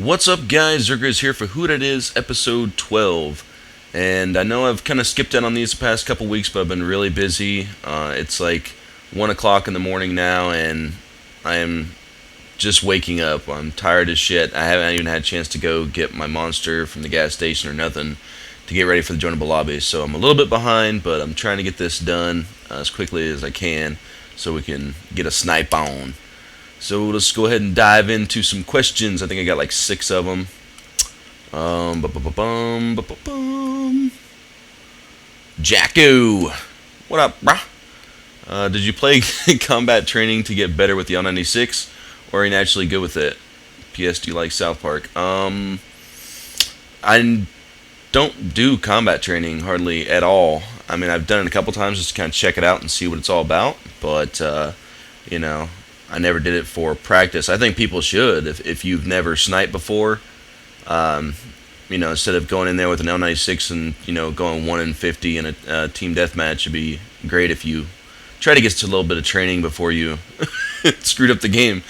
What's up, guys? zzirGrizz here for Who Dat Is, episode 12. And I know I've kind of skipped out on these the past couple weeks, but I've been really busy. It's like 1 o'clock in the morning now, and I am just waking up. I'm tired as shit. I haven't even had a chance to go get my Monster from the gas station or nothing to get ready for the joinable lobby. So I'm a little bit behind, but I'm trying to get this done as quickly as I can so we can get a snipe on. So let's go ahead and dive into some questions. I think I got like 6 of them. Jacko, what up, brah? Did you play combat training to get better with the L96, or are you naturally good with it? P.S. Do you like South Park? I don't do combat training hardly at all. I mean, I've done it a couple times just to kind of check it out and see what it's all about, but I never did it for practice. I think people should. If you've never sniped before, instead of going in there with an L96 and, going 1 in 50 in a team deathmatch, it'd be great if you try to get to a little bit of training before you screwed up the game.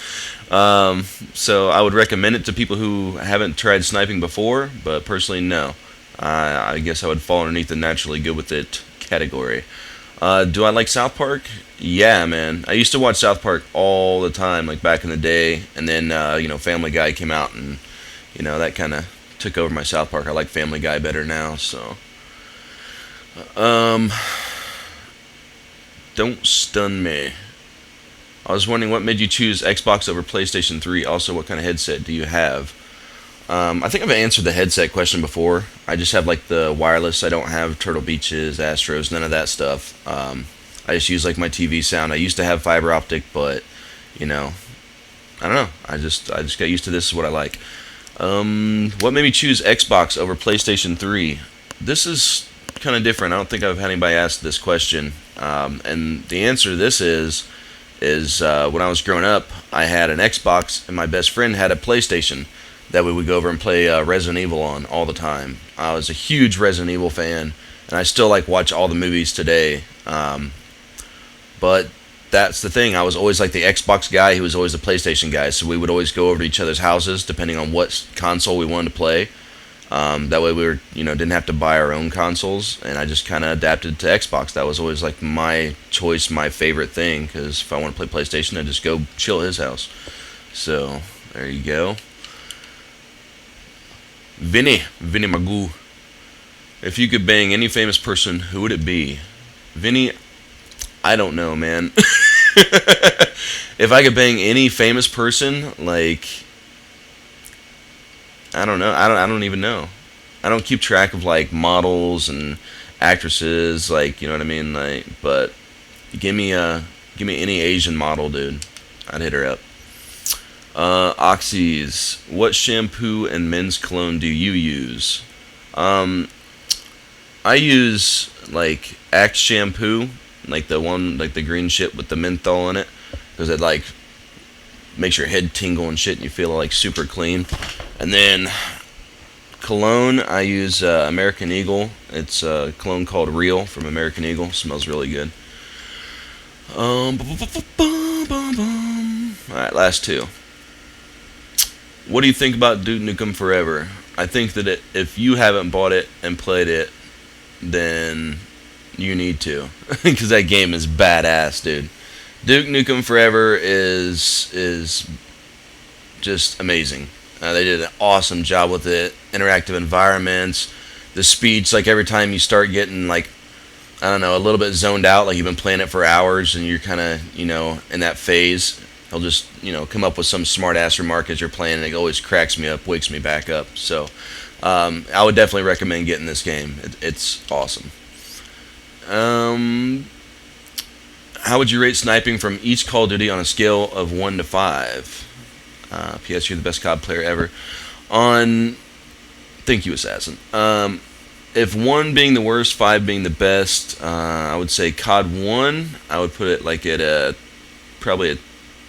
So I would recommend it to people who haven't tried sniping before, but personally, no. I guess I would fall underneath the naturally good with it category. Do I like South Park? Yeah, man. I used to watch South Park all the time, like back in the day, and then Family Guy came out, and that kind of took over my South Park. I like Family Guy better now, so don't stun me. I was wondering what made you choose Xbox over PlayStation 3. Also, what kind of headset do you have? I think I've answered the headset question before. I just have like the wireless. I don't have Turtle Beaches, Astros, none of that stuff. I just use like my TV sound. I used to have fiber optic, but I don't know. I just got used to this. Is what I like. What made me choose Xbox over PlayStation 3? This is kind of different. I don't think I've had anybody ask this question. And the answer to this is when I was growing up, I had an Xbox and my best friend had a PlayStation that we would go over and play Resident Evil on all the time. I was a huge Resident Evil fan, and I still watch all the movies today. But that's the thing. I was always like the Xbox guy. He was always the PlayStation guy. So we would always go over to each other's houses, depending on what console we wanted to play. That way we were, didn't have to buy our own consoles, and I just kind of adapted to Xbox. That was always like my choice, my favorite thing. Because if I want to play PlayStation, I just go chill at his house. So there you go. Vinny Magoo. If you could bang any famous person, who would it be? Vinny, I don't know, man. If I could bang any famous person, I don't know. I don't even know. I don't keep track of models and actresses, you know what I mean? But give me any Asian model, dude. I'd hit her up. Oxys, what shampoo and men's cologne do you use? I use Axe shampoo, the one the green shit with the menthol in it, because it makes your head tingle and shit, and you feel super clean. And then cologne, I use American Eagle. It's a cologne called Real from American Eagle. Smells really good. Alright, last 2. What do you think about Duke Nukem Forever? I think that if you haven't bought it and played it, then you need to, because that game is badass, dude. Duke Nukem Forever is just amazing. They did an awesome job with it. Interactive environments, the speech. Every time you start getting I don't know, a little bit zoned out, you've been playing it for hours and you're kind of in that phase. He'll just, come up with some smart-ass remark as you're playing, and it always cracks me up, wakes me back up. So, I would definitely recommend getting this game. It's awesome. How would you rate sniping from each Call of Duty on a scale of 1 to 5? P.S. You're the best COD player ever. Thank you, Assassin. If 1 being the worst, 5 being the best, I would say COD 1, I would put it at probably a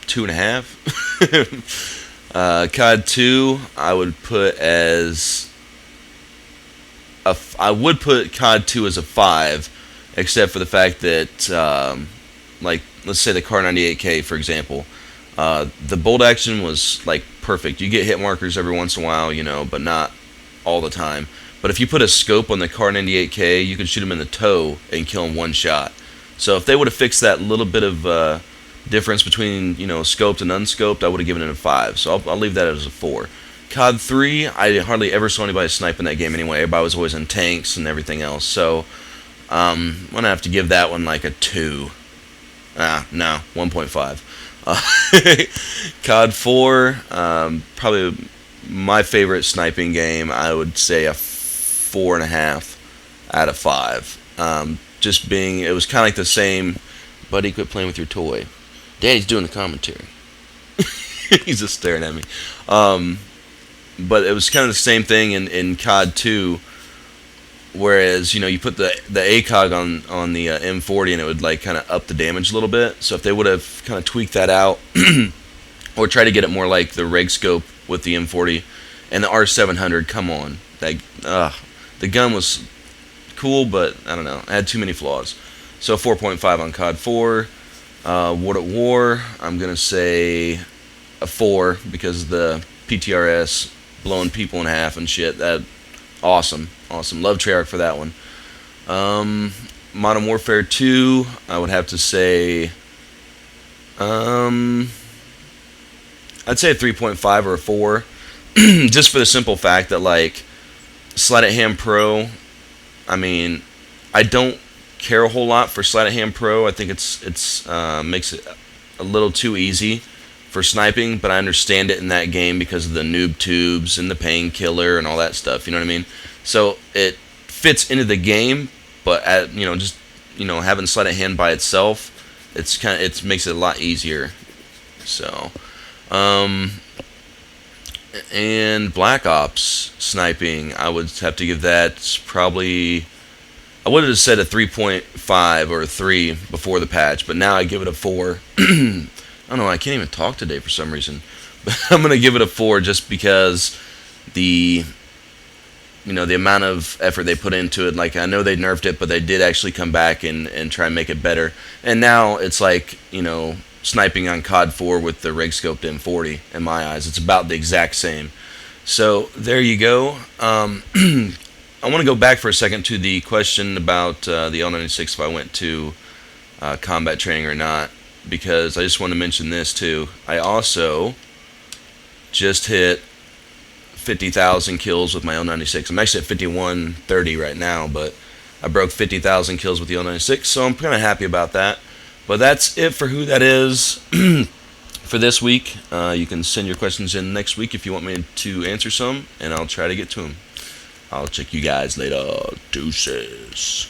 2.5. COD 2, I would put COD 2 as a 5, except for the fact that let's say the Car 98K, for example, the bolt action was perfect. You get hit markers every once in a while, but not all the time. But if you put a scope on the Kar 98K, you can shoot them in the toe and kill them one shot. So if they would have fixed that little bit of difference between scoped and unscoped, I would have given it a 5. So I'll leave that as a 4. COD 3, I hardly ever saw anybody snipe in that game anyway. Everybody was always in tanks and everything else. So I'm going to have to give that one like a 2. No, 1.5. COD 4, probably my favorite sniping game. I would say a 4.5 out of 5. Just being, it was kind of like the same. Buddy, quit playing with your toy. Daddy's doing the commentary. He's just staring at me. But it was kind of the same thing in COD 2. Whereas, you put the ACOG on the M40 and it would like kind of up the damage a little bit. So if they would have kind of tweaked that out or try to get it more like the reg scope with the M40 and the R700, come on. The gun was cool, but I don't know. It had too many flaws. So 4.5 on COD 4. World at War, I'm going to say a 4 because of the PTRS blowing people in half and shit. That awesome. Love Treyarch for that one. Modern Warfare 2, I would have to say I'd say a 3.5 or a 4 just for the simple fact that like Sleight of Hand Pro, I mean, I don't care a whole lot for Sleight of Hand Pro. I think it's makes it a little too easy for sniping, but I understand it in that game because of the noob tubes and the painkiller and all that stuff, you know what I mean? So it fits into the game, but having Sleight of Hand by itself, it makes it a lot easier. So and Black Ops sniping, I would have to give that probably, I would have said a 3.5 or a 3 before the patch, but now I give it a 4. I don't know, I can't even talk today for some reason. But I'm going to give it a 4 just because the amount of effort they put into it. Like, I know they nerfed it, but they did actually come back and try and make it better. And now it's like, sniping on COD 4 with the rig scoped M40 in my eyes. It's about the exact same. So there you go. I want to go back for a second to the question about the L96 if I went to combat training or not, because I just want to mention this too. I also just hit 50,000 kills with my L96. I'm actually at 5130 right now, but I broke 50,000 kills with the L96, so I'm kind of happy about that. But that's it for Who That Is for this week. You can send your questions in next week if you want me to answer some, and I'll try to get to them. I'll check you guys later. Deuces.